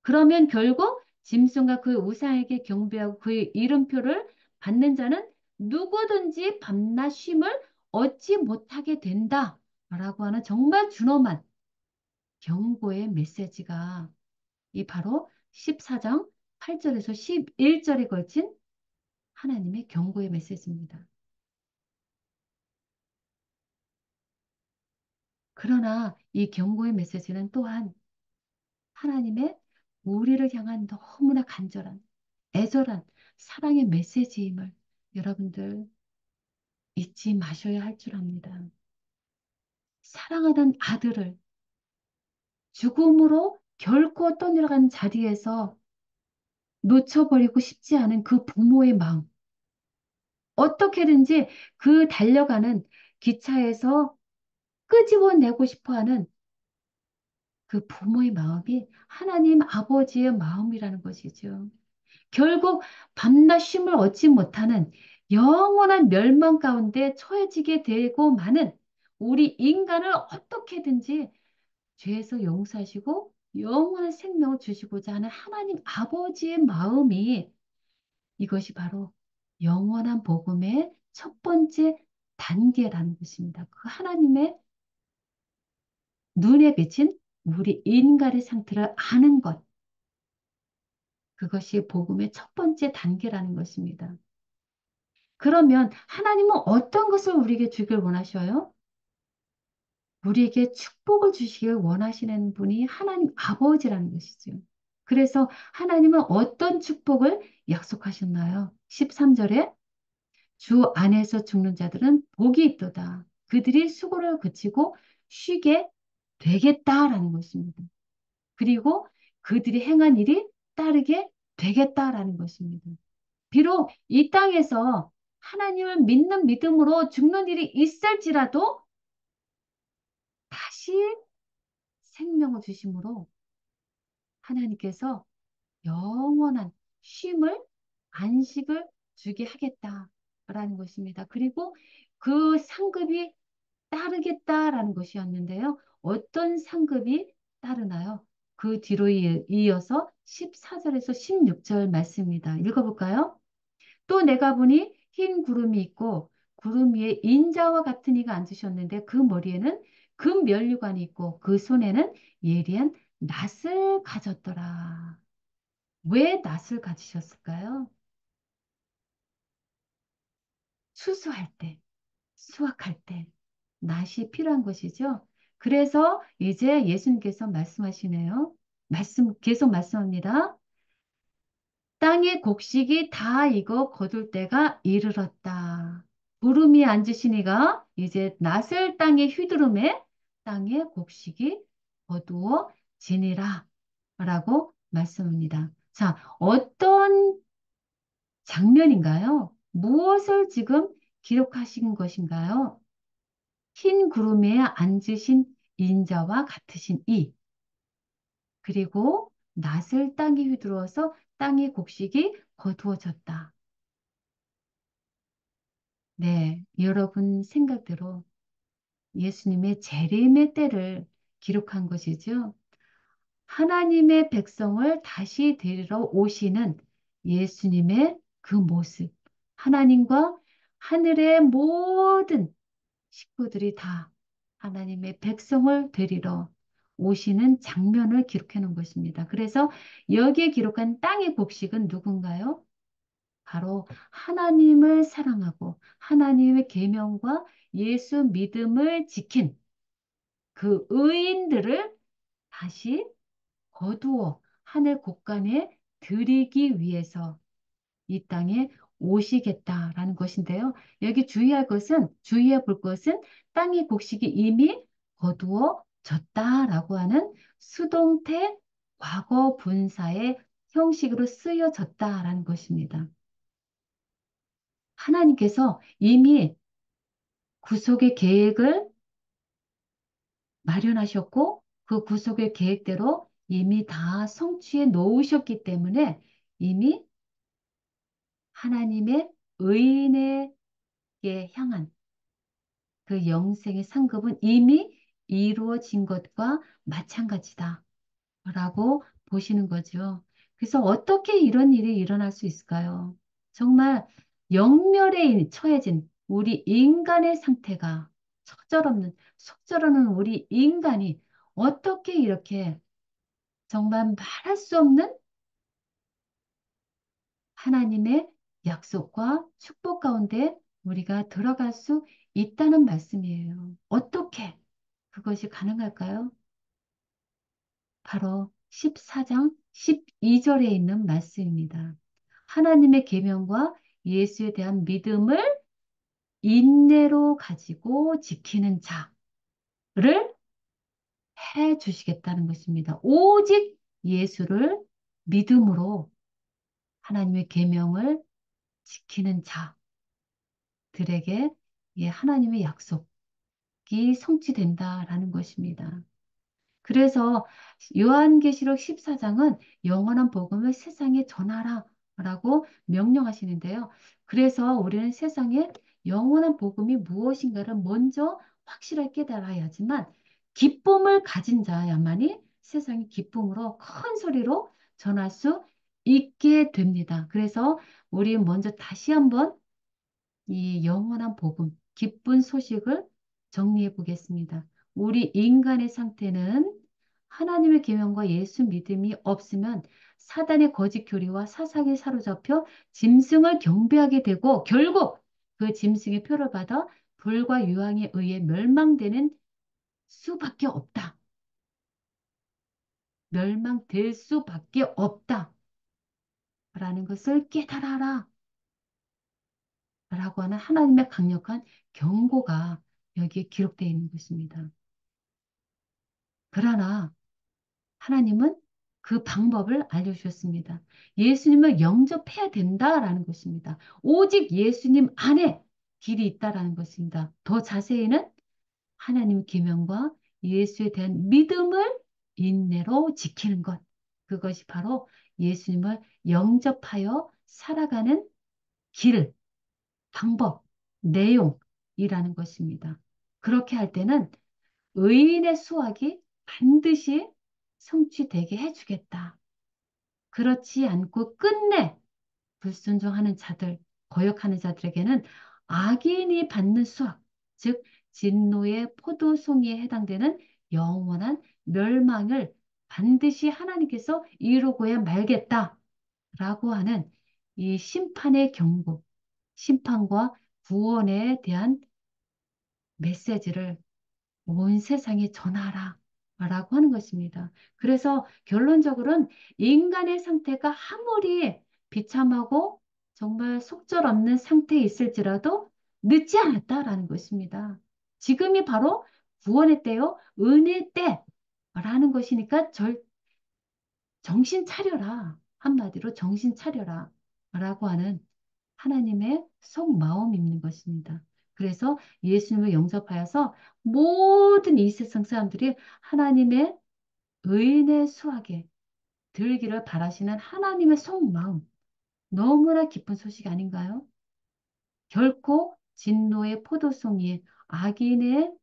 그러면 결국 짐승과 그 우상에게 경배하고 그의 이름표를 받는 자는 누구든지 밤낮 쉼을 얻지 못하게 된다. 라고 하는 정말 준엄한 경고의 메시지가 이 바로 14장 8절에서 11절에 걸친 하나님의 경고의 메시지입니다. 그러나 이 경고의 메시지는 또한 하나님의 우리를 향한 너무나 간절한, 애절한 사랑의 메시지임을 여러분들 잊지 마셔야 할 줄 압니다. 사랑하던 아들을 죽음으로 결코 떠내려간 자리에서 놓쳐버리고 싶지 않은 그 부모의 마음. 어떻게든지 그 달려가는 기차에서 끄집어내고 싶어 하는 그 부모의 마음이 하나님 아버지의 마음이라는 것이죠. 결국 밤낮 쉼을 얻지 못하는 영원한 멸망 가운데 처해지게 되고 마는 우리 인간을 어떻게든지 죄에서 용서하시고 영원한 생명을 주시고자 하는 하나님 아버지의 마음이 이것이 바로 영원한 복음의 첫 번째 단계라는 것입니다. 그 하나님의 눈에 비친 우리 인간의 상태를 아는 것. 그것이 복음의 첫 번째 단계라는 것입니다. 그러면 하나님은 어떤 것을 우리에게 주길 원하셔요? 우리에게 축복을 주시길 원하시는 분이 하나님 아버지라는 것이죠. 그래서 하나님은 어떤 축복을 약속하셨나요? 13절에 주 안에서 죽는 자들은 복이 있도다. 그들이 수고를 그치고 쉬게 되겠다라는 것입니다. 그리고 그들이 행한 일이 따르게 되겠다라는 것입니다. 비록 이 땅에서 하나님을 믿는 믿음으로 죽는 일이 있을지라도 다시 생명을 주심으로 하나님께서 영원한 쉼을, 안식을 주게 하겠다라는 것입니다. 그리고 그 상급이 따르겠다라는 것이었는데요. 어떤 상급이 따르나요? 그 뒤로 이어서 14절에서 16절 말씀입니다. 읽어볼까요? 또 내가 보니 흰 구름이 있고 구름 위에 인자와 같은 이가 앉으셨는데 그 머리에는 금 면류관이 있고 그 손에는 예리한 낫을 가졌더라. 왜 낫을 가지셨을까요? 수수할 때, 수확할 때 낫이 필요한 것이죠. 그래서 이제 예수님께서 말씀하시네요. 계속 말씀합니다. 땅의 곡식이 다 익어 거둘 때가 이르렀다. 구름이 앉으시니가 이제 낫을 땅에 휘두르매 땅의 곡식이 거두어 지니라 라고 말씀합니다. 자, 어떤 장면인가요? 무엇을 지금 기록하신 것인가요? 흰 구름에 앉으신 인자와 같으신 이, 그리고 낫을 땅에 휘두르어서 땅의 곡식이 거두어졌다. 네, 여러분 생각대로 예수님의 재림의 때를 기록한 것이죠. 하나님의 백성을 다시 데리러 오시는 예수님의 그 모습, 하나님과 하늘의 모든 식구들이 다 하나님의 백성을 데리러 오시는 장면을 기록해 놓은 것입니다. 그래서 여기에 기록한 땅의 곡식은 누군가요? 바로 하나님을 사랑하고 하나님의 계명과 예수 믿음을 지킨 그 의인들을 다시 거두어 하늘 곳간에 드리기 위해서 이 땅에 오시겠다라는 것인데요. 여기 주의해 볼 것은 땅의 곡식이 이미 거두어졌다라고 하는 수동태 과거 분사의 형식으로 쓰여졌다라는 것입니다. 하나님께서 이미 구속의 계획을 마련하셨고 그 구속의 계획대로 이미 다 성취해 놓으셨기 때문에 이미 하나님의 의인에게 향한 그 영생의 상급은 이미 이루어진 것과 마찬가지다 라고 보시는 거죠. 그래서 어떻게 이런 일이 일어날 수 있을까요? 정말 영멸에 처해진 우리 인간의 상태가 속절없는 우리 인간이 어떻게 이렇게 정말 말할 수 없는 하나님의 약속과 축복 가운데 우리가 들어갈 수 있다는 말씀이에요. 어떻게 그것이 가능할까요? 바로 14장 12절에 있는 말씀입니다. 하나님의 계명과 예수에 대한 믿음을 인내로 가지고 지키는 자를 해 주시겠다는 것입니다. 오직 예수를 믿음으로 하나님의 계명을 지키는 자들에게 하나님의 약속이 성취된다라는 것입니다. 그래서 요한계시록 14장은 영원한 복음을 세상에 전하라 라고 명령하시는데요. 그래서 우리는 세상에 영원한 복음이 무엇인가를 먼저 확실하게 깨달아야 하지만 기쁨을 가진 자야만이 세상의 기쁨으로 큰 소리로 전할 수 있게 됩니다. 그래서 우리 먼저 다시 한번 이 영원한 복음, 기쁜 소식을 정리해 보겠습니다. 우리 인간의 상태는 하나님의 계명과 예수 믿음이 없으면 사단의 거짓 교리와 사상에 사로잡혀 짐승을 경배하게 되고 결국 그 짐승의 표를 받아 불과 유황에 의해 멸망되는 수밖에 없다. 멸망될 수밖에 없다라는 것을 깨달아라 라고 하는 하나님의 강력한 경고가 여기에 기록되어 있는 것입니다. 그러나 하나님은 그 방법을 알려주셨습니다. 예수님을 영접해야 된다라는 것입니다. 오직 예수님 안에 길이 있다라는 것입니다. 더 자세히는 하나님 계명과 예수에 대한 믿음을 인내로 지키는 것. 그것이 바로 예수님을 영접하여 살아가는 길, 방법, 내용이라는 것입니다. 그렇게 할 때는 의인의 수확이 반드시 성취되게 해주겠다. 그렇지 않고 끝내 불순종하는 자들, 거역하는 자들에게는 악인이 받는 수확, 즉 진노의 포도송이에 해당되는 영원한 멸망을 반드시 하나님께서 이루고야 말겠다라고 하는 이 심판의 경고, 심판과 구원에 대한 메시지를 온 세상에 전하라. 라고 하는 것입니다. 그래서 결론적으로는 인간의 상태가 아무리 비참하고 정말 속절없는 상태에 있을지라도 늦지 않았다라는 것입니다. 지금이 바로 구원의 때요, 은혜의 때라는 것이니까 정신 차려라. 한마디로 정신 차려라. 라고 하는 하나님의 속마음이 있는 것입니다. 그래서 예수님을 영접하여서 모든 이 세상 사람들이 하나님의 의인의 수확에 들기를 바라시는 하나님의 속마음. 너무나 기쁜 소식 아닌가요? 결코 진노의 포도송이에 악인의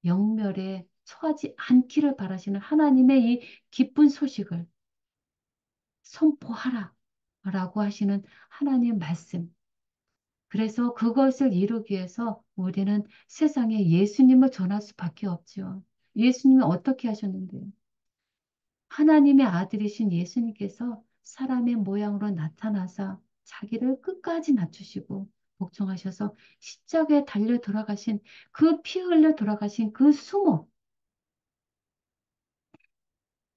영멸에 처하지 않기를 바라시는 하나님의 이 기쁜 소식을 선포하라 라고 하시는 하나님의 말씀. 그래서 그것을 이루기 위해서 우리는 세상에 예수님을 전할 수밖에 없죠. 예수님이 어떻게 하셨는데요? 하나님의 아들이신 예수님께서 사람의 모양으로 나타나사 자기를 끝까지 낮추시고 복종하셔서 십자가에 달려 돌아가신 그 피 흘려 돌아가신 그 수모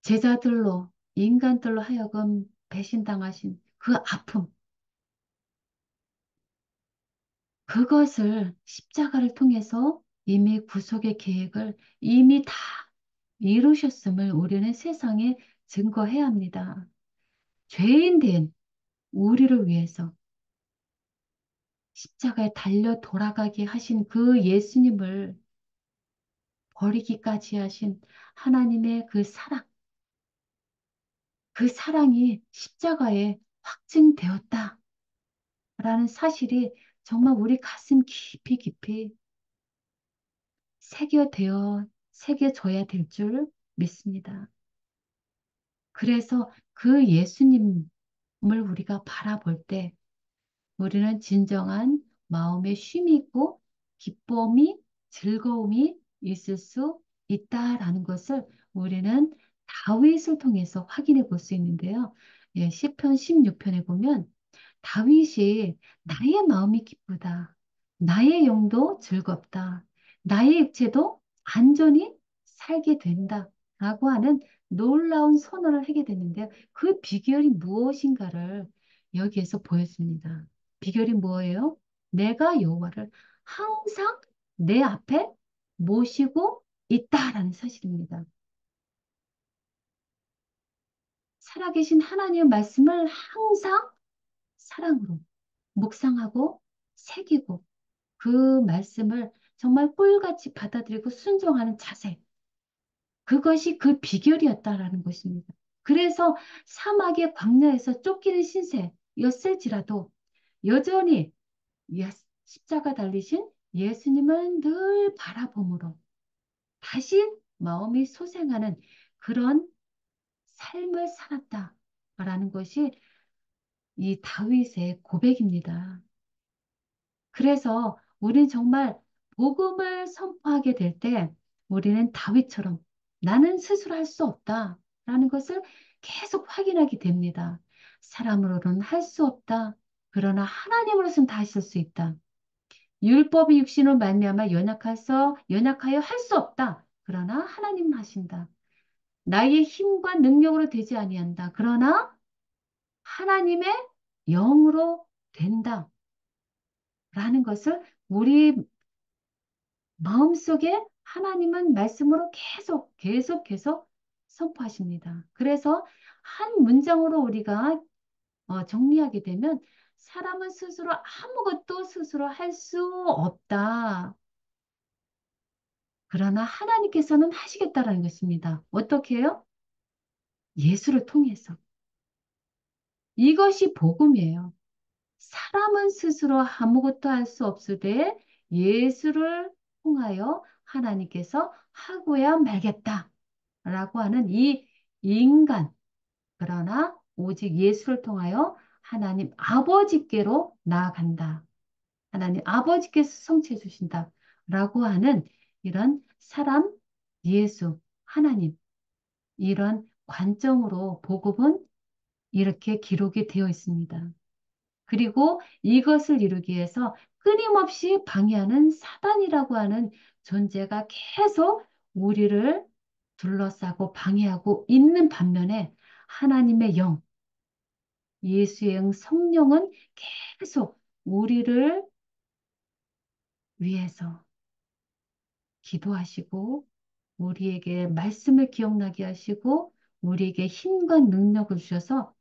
제자들로 인간들로 하여금 배신당하신 그 아픔 그것을 십자가를 통해서 이미 구속의 계획을 이미 다 이루셨음을 우리는 세상에 증거해야 합니다. 죄인 된 우리를 위해서 십자가에 달려 돌아가게 하신 그 예수님을 버리기까지 하신 하나님의 그 사랑, 그 사랑이 십자가에 확증되었다라는 사실이 정말 우리 가슴 깊이 깊이 새겨져야 될 줄 믿습니다. 그래서 그 예수님을 우리가 바라볼 때 우리는 진정한 마음의 쉼이 있고 기쁨이, 즐거움이 있을 수 있다라는 것을 우리는 다윗을 통해서 확인해 볼 수 있는데요. 예, 시편 16편에 보면 다윗이 나의 마음이 기쁘다. 나의 영도 즐겁다. 나의 육체도 안전히 살게 된다. 라고 하는 놀라운 선언을 하게 되는데 그 비결이 무엇인가를 여기에서 보였습니다. 비결이 뭐예요? 내가 여호와를 항상 내 앞에 모시고 있다라는 사실입니다. 살아계신 하나님의 말씀을 항상 사랑으로 묵상하고 새기고 그 말씀을 정말 꿀같이 받아들이고 순종하는 자세. 그것이 그 비결이었다라는 것입니다. 그래서 사막의 광야에서 쫓기는 신세였을지라도 여전히 십자가 달리신 예수님을 늘 바라봄으로 다시 마음이 소생하는 그런 삶을 살았다라는 것이 이 다윗의 고백입니다. 그래서 우리는 정말 복음을 선포하게 될 때 우리는 다윗처럼 나는 스스로 할 수 없다라는 것을 계속 확인하게 됩니다. 사람으로는 할 수 없다. 그러나 하나님으로서는 다 하실 수 있다. 율법이 육신으로 말미암아 연약하여 할 수 없다. 그러나 하나님은 하신다. 나의 힘과 능력으로 되지 아니한다. 그러나 하나님의 영으로 된다. 라는 것을 우리 마음속에 하나님은 말씀으로 계속 선포하십니다. 그래서 한 문장으로 우리가 정리하게 되면 사람은 스스로 아무것도 스스로 할 수 없다. 그러나 하나님께서는 하시겠다라는 것입니다. 어떻게 해요? 예수를 통해서. 이것이 복음이에요. 사람은 스스로 아무것도 할 수 없으되 예수를 통하여 하나님께서 하고야 말겠다라고 하는 이 인간, 그러나 오직 예수를 통하여 하나님 아버지께로 나아간다. 하나님 아버지께서 성취해 주신다라고 하는 이런 사람, 예수, 하나님 이런 관점으로 복음은 이렇게 기록이 되어 있습니다. 그리고 이것을 이루기 위해서 끊임없이 방해하는 사단이라고 하는 존재가 계속 우리를 둘러싸고 방해하고 있는 반면에 하나님의 영, 예수의 영, 성령은 계속 우리를 위해서 기도하시고 우리에게 말씀을 기억나게 하시고 우리에게 힘과 능력을 주셔서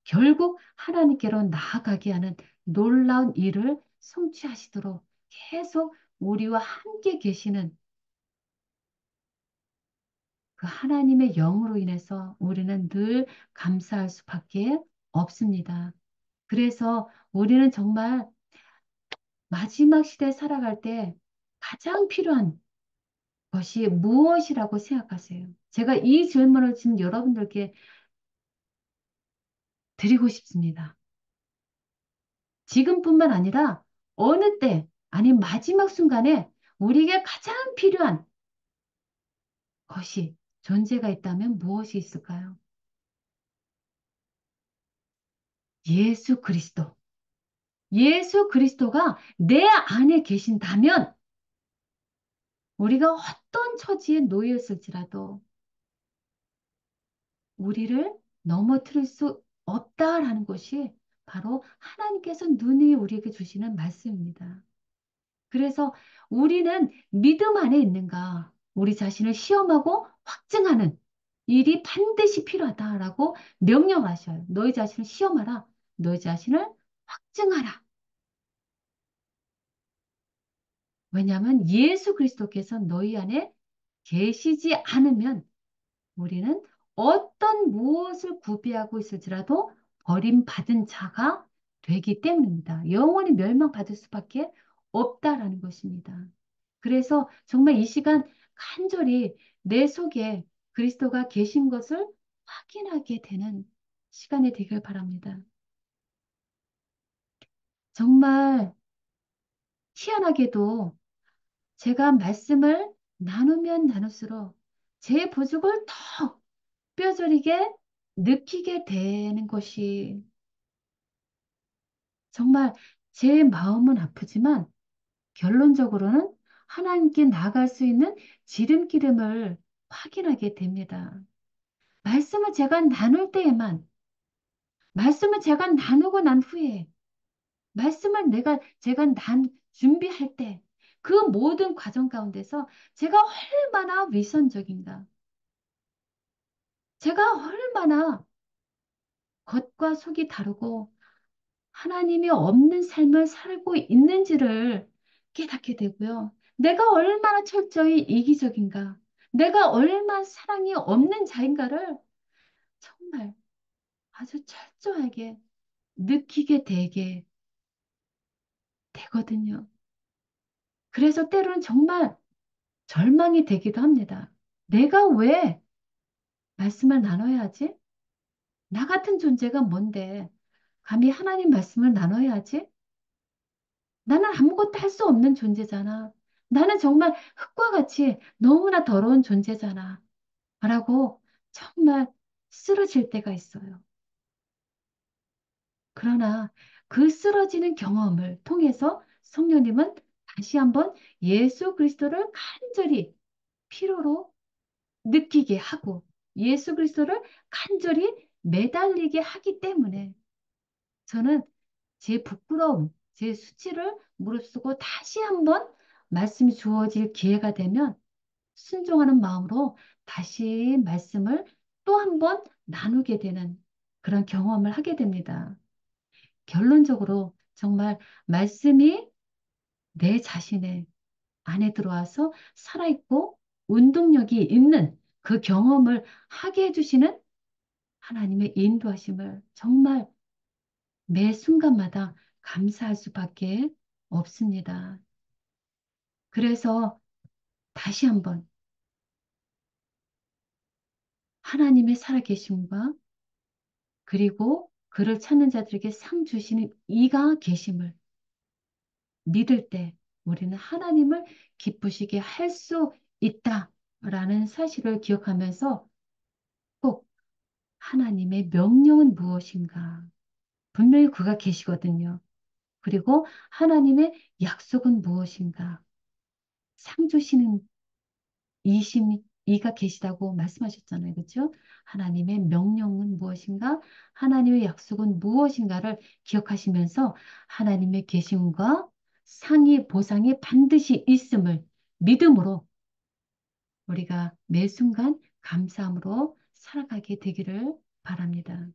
결국 하나님께로 나아가게 하는 놀라운 일을 성취하시도록 계속 우리와 함께 계시는 그 하나님의 영으로 인해서 우리는 늘 감사할 수밖에 없습니다. 그래서 우리는 정말 마지막 시대에 살아갈 때 가장 필요한 것이 무엇이라고 생각하세요? 제가 이 질문을 지금 여러분들께 드리고 싶습니다. 지금뿐만 아니라 어느 때, 아니 마지막 순간에 우리에게 가장 필요한 것이 존재가 있다면 무엇이 있을까요? 예수 그리스도. 예수 그리스도가 내 안에 계신다면 우리가 어떤 처지에 놓였을지라도 우리를 넘어뜨릴 수 없다라는 것이 바로 하나님께서 눈이 우리에게 주시는 말씀입니다. 그래서 우리는 믿음 안에 있는가? 우리 자신을 시험하고 확증하는 일이 반드시 필요하다라고 명령하셔요. 너희 자신을 시험하라. 너희 자신을 확증하라. 왜냐하면 예수 그리스도께서 너희 안에 계시지 않으면 우리는 어떤 무엇을 구비하고 있을지라도 버림받은 자가 되기 때문입니다. 영원히 멸망받을 수밖에 없다라는 것입니다. 그래서 정말 이 시간 간절히 내 속에 그리스도가 계신 것을 확인하게 되는 시간이 되길 바랍니다. 정말 희한하게도 제가 말씀을 나누면 나눌수록 제 부족을 더 뼈저리게 느끼게 되는 것이 정말 제 마음은 아프지만 결론적으로는 하나님께 나아갈 수 있는 지름기름을 확인하게 됩니다. 말씀을 제가 나눌 때에만, 말씀을 제가 나누고 난 후에, 말씀을 제가 준비할 때, 그 모든 과정 가운데서 제가 얼마나 위선적인가, 제가 얼마나 겉과 속이 다르고 하나님이 없는 삶을 살고 있는지를 깨닫게 되고요. 내가 얼마나 철저히 이기적인가, 내가 얼마나 사랑이 없는 자인가를 정말 아주 철저하게 느끼게 되게 되거든요. 그래서 때로는 정말 절망이 되기도 합니다. 내가 왜 말씀을 나눠야 하지? 나 같은 존재가 뭔데 감히 하나님 말씀을 나눠야 하지? 나는 아무것도 할 수 없는 존재잖아. 나는 정말 흙과 같이 너무나 더러운 존재잖아. 라고 정말 쓰러질 때가 있어요. 그러나 그 쓰러지는 경험을 통해서 성령님은 다시 한번 예수 그리스도를 간절히 필요로 느끼게 하고 예수 그리스도를 간절히 매달리게 하기 때문에 저는 제 부끄러움, 제 수치를 무릅쓰고 다시 한번 말씀이 주어질 기회가 되면 순종하는 마음으로 다시 말씀을 또 한번 나누게 되는 그런 경험을 하게 됩니다. 결론적으로 정말 말씀이 내 자신의 안에 들어와서 살아있고 운동력이 있는 그 경험을 하게 해주시는 하나님의 인도하심을 정말 매 순간마다 감사할 수밖에 없습니다. 그래서 다시 한번 하나님의 살아계심과 그리고 그를 찾는 자들에게 상 주시는 이가 계심을 믿을 때 우리는 하나님을 기쁘시게 할 수 있다라는 사실을 기억하면서 꼭 하나님의 명령은 무엇인가? 분명히 그가 계시거든요. 그리고 하나님의 약속은 무엇인가? 상 주시는 이가 계시다고 말씀하셨잖아요. 그렇죠? 하나님의 명령은 무엇인가? 하나님의 약속은 무엇인가를 기억하시면서 하나님의 계심과 상이 보상이 반드시 있음을 믿음으로 우리가 매 순간 감사함으로 살아가게 되기를 바랍니다.